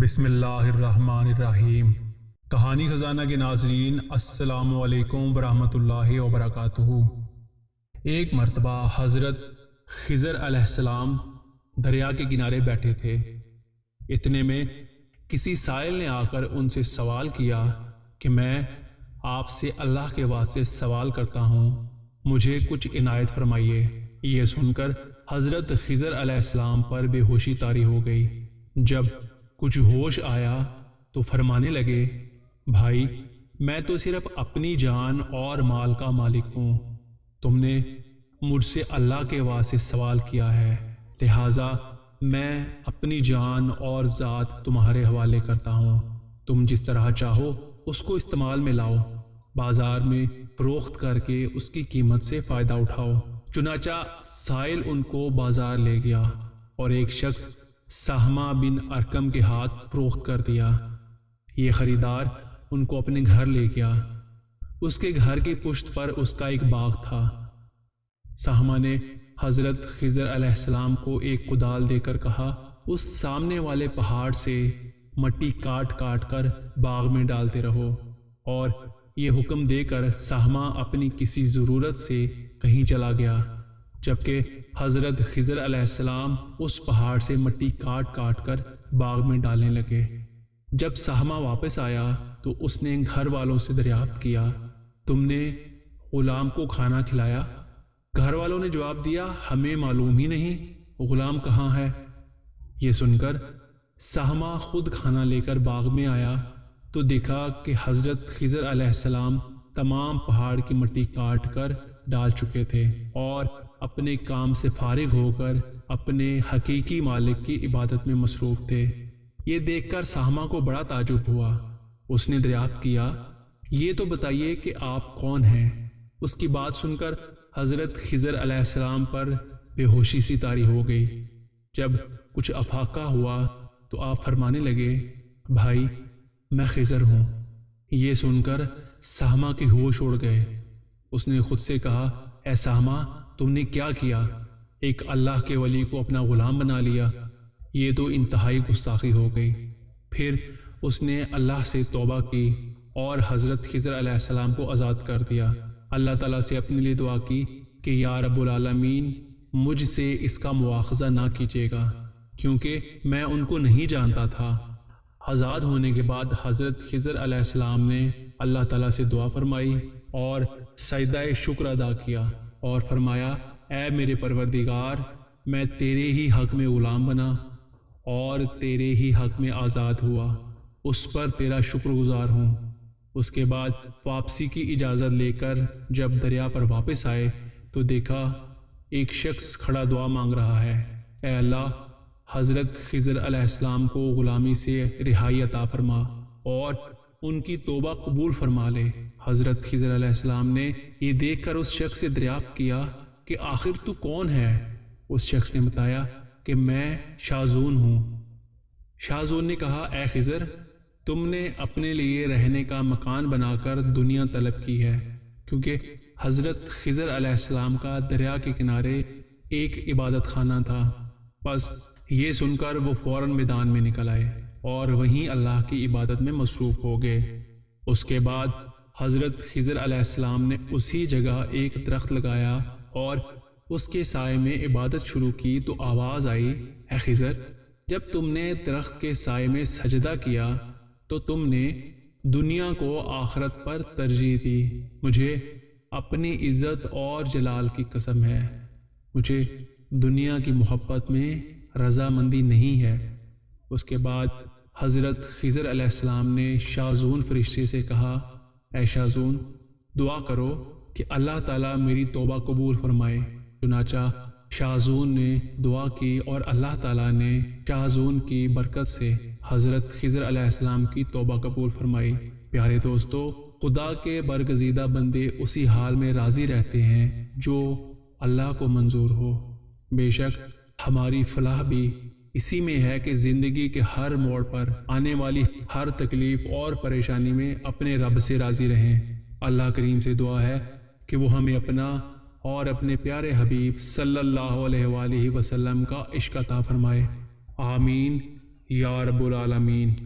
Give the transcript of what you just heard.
بسم اللہ الرحمن الرحیم۔ کہانی خزانہ کے ناظرین، السلام علیکم ورحمۃ اللہ وبرکاتہ۔ ایک مرتبہ حضرت خضر علیہ السلام دریا کے کنارے بیٹھے تھے۔ اتنے میں کسی سائل نے آ کر ان سے سوال کیا کہ میں آپ سے اللہ کے واسطے سوال کرتا ہوں، مجھے کچھ عنایت فرمائیے۔ یہ سن کر حضرت خضر علیہ السلام پر بے ہوشی طاری ہو گئی۔ جب کچھ ہوش آیا تو فرمانے لگے، بھائی میں تو صرف اپنی جان اور مال کا مالک ہوں، تم نے مجھ سے اللہ کے واسطے سوال کیا ہے، لہٰذا میں اپنی جان اور ذات تمہارے حوالے کرتا ہوں، تم جس طرح چاہو اس کو استعمال میں لاؤ، بازار میں فروخت کر کے اس کی قیمت سے فائدہ اٹھاؤ۔ چنانچہ سائل ان کو بازار لے گیا اور ایک شخص سہمہ بن ارکم کے ہاتھ فروخت کر دیا۔ یہ خریدار ان کو اپنے گھر لے گیا۔ اس کے گھر کی پشت پر اس کا ایک باغ تھا۔ سہمہ نے حضرت خضر علیہ السلام کو ایک کدال دے کر کہا، اس سامنے والے پہاڑ سے مٹی کاٹ کاٹ کر باغ میں ڈالتے رہو، اور یہ حکم دے کر سہمہ اپنی کسی ضرورت سے کہیں چلا گیا، جبکہ حضرت خضر علیہ السلام اس پہاڑ سے مٹی کاٹ کاٹ کر باغ میں ڈالنے لگے۔ جب سہمہ واپس آیا تو اس نے گھر والوں سے دریافت کیا، تم نے غلام کو کھانا کھلایا؟ گھر والوں نے جواب دیا، ہمیں معلوم ہی نہیں غلام کہاں ہے۔ یہ سن کر سہمہ خود کھانا لے کر باغ میں آیا تو دیکھا کہ حضرت خضر علیہ السلام تمام پہاڑ کی مٹی کاٹ کر ڈال چکے تھے اور اپنے کام سے فارغ ہو کر اپنے حقیقی مالک کی عبادت میں مصروف تھے۔ یہ دیکھ کر سہمہ کو بڑا تعجب ہوا۔ اس نے دریافت کیا، یہ تو بتائیے کہ آپ کون ہیں؟ اس کی بات سن کر حضرت خضر علیہ السلام پر بے ہوشی سی طاری ہو گئی۔ جب کچھ افاقہ ہوا تو آپ فرمانے لگے، بھائی میں خضر ہوں۔ یہ سن کر سہمہ کے ہوش اڑ گئے۔ اس نے خود سے کہا، اے سہمہ تم نے کیا کیا؟ ایک اللہ کے ولی کو اپنا غلام بنا لیا، یہ تو انتہائی گستاخی ہو گئی۔ پھر اس نے اللہ سے توبہ کی اور حضرت خضر علیہ السلام کو آزاد کر دیا۔ اللہ تعالیٰ سے اپنے لیے دعا کی کہ یا رب العالمین مجھ سے اس کا مواخذہ نہ کیجیے گا، کیونکہ میں ان کو نہیں جانتا تھا۔ آزاد ہونے کے بعد حضرت خضر علیہ السلام نے اللہ تعالیٰ سے دعا فرمائی اور سجدہ شکر ادا کیا اور فرمایا، اے میرے پروردگار میں تیرے ہی حق میں غلام بنا اور تیرے ہی حق میں آزاد ہوا، اس پر تیرا شکر گزار ہوں۔ اس کے بعد واپسی کی اجازت لے کر جب دریا پر واپس آئے تو دیکھا ایک شخص کھڑا دعا مانگ رہا ہے، اے اللہ حضرت خضر علیہ السلام کو غلامی سے رہائی عطا فرما اور ان کی توبہ قبول فرما لے۔ حضرت خضر علیہ السلام نے یہ دیکھ کر اس شخص سے دریافت کیا کہ آخر تو کون ہے؟ اس شخص نے بتایا کہ میں شاذون ہوں۔ شاذون نے کہا، اے خضر تم نے اپنے لیے رہنے کا مکان بنا کر دنیا طلب کی ہے، کیونکہ حضرت خضر علیہ السلام کا دریا کے کنارے ایک عبادت خانہ تھا۔ بس یہ سن کر وہ فوراً میدان میں نکل آئے اور وہیں اللہ کی عبادت میں مصروف ہو گئے۔ اس کے بعد حضرت خضر علیہ السلام نے اسی جگہ ایک درخت لگایا اور اس کے سائے میں عبادت شروع کی تو آواز آئی، اے خضر جب تم نے درخت کے سائے میں سجدہ کیا تو تم نے دنیا کو آخرت پر ترجیح دی، مجھے اپنی عزت اور جلال کی قسم ہے، مجھے دنیا کی محبت میں رضامندی نہیں ہے۔ اس کے بعد حضرت خضر علیہ السلام نے شاذون فرشتے سے کہا، اے شاذون دعا کرو کہ اللہ تعالیٰ میری توبہ قبول فرمائے۔ چنانچہ شاذون نے دعا کی اور اللہ تعالیٰ نے شاذون کی برکت سے حضرت خضر علیہ السلام کی توبہ قبول فرمائی۔ پیارے دوستو، خدا کے برگزیدہ بندے اسی حال میں راضی رہتے ہیں جو اللہ کو منظور ہو۔ بے شک ہماری فلاح بھی اسی میں ہے کہ زندگی کے ہر موڑ پر آنے والی ہر تکلیف اور پریشانی میں اپنے رب سے راضی رہیں۔ اللہ کریم سے دعا ہے کہ وہ ہمیں اپنا اور اپنے پیارے حبیب صلی اللہ علیہ وآلہ وسلم کا عشق عطا فرمائے۔ آمین یا رب العالمین۔